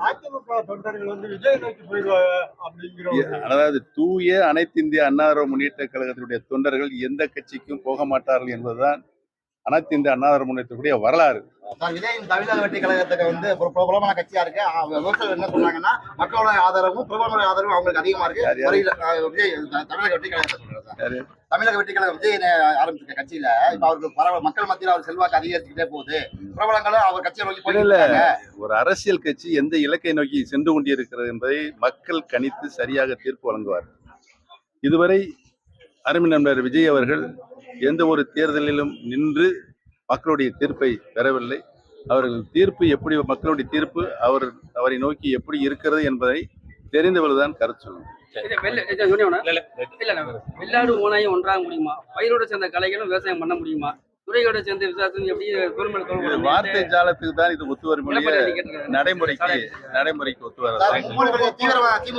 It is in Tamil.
அதிமுக தொண்டர்கள் வந்து விஜய் நோக்கி போயிடுவாங்க அப்படிங்கிற அதாவது தூய அனைத்து இந்திய அண்ணா திராவிட முன்னேற்ற கழகத்தினுடைய தொண்டர்கள் எந்த கட்சிக்கும் போக மாட்டார்கள் என்பதுதான் அனைத்து இந்திய அண்ணா திராவிட முன்னேற்றக்கூடிய வரலாறு. விஜயின் தமிழக வெற்றி கழகத்துக்கு வந்து ஒரு பிரபலமான கட்சியா இருக்கு. விமர்சனம் என்ன சொல்றாங்கன்னா, மக்களோட ஆதரவும் பிரபலமான ஆதரவும் அவங்களுக்கு அதிகமா இருக்கு. விஜய் தமிழக வெற்றி கழகத்தை தமிழக வெற்றி கழகம் விஜய் ஆரம்பிச்சிருக்க கட்சியில இப்ப அவருக்கு மக்கள் மத்தியில் அவர் செல்வாக்கு அதிகரிச்சுக்கிட்டே போகுது. பிரபலங்களும் அவர் கட்சியை நோக்கி போயிட்டு ஒரு அரசியல் கட்சி எந்த இலக்கை நோக்கி சென்று கொண்டிருக்கிறது என்பதை மக்கள் கணித்து சரியாக தீர்ப்பு வழங்குவார். இதுவரை அருமை நண்பர் விஜய் அவர்கள் எந்த ஒரு தேர்தலிலும் நின்று மக்களுடைய தீர்ப்பை பெறவில்லை. அவர்கள் தீர்ப்பு எப்படி, மக்களுடைய தீர்ப்பு அவரை நோக்கி எப்படி இருக்கிறது என்பதை தெரிந்தவர்கள்தான் கருத்து சொல்லணும். வெள்ளாடு ஓனாயும் ஒன்றாக முடியுமா? பயிரோட சேர்ந்த கலைகளும் விவசாயம் பண்ண முடியுமா? துறையோட சேர்ந்த விவசாயத்தையும் எப்படி? வார்த்தை ஜாலத்துக்கு தான் இது ஒத்து வரும். நடைமுறைக்கு ஒத்து வராது.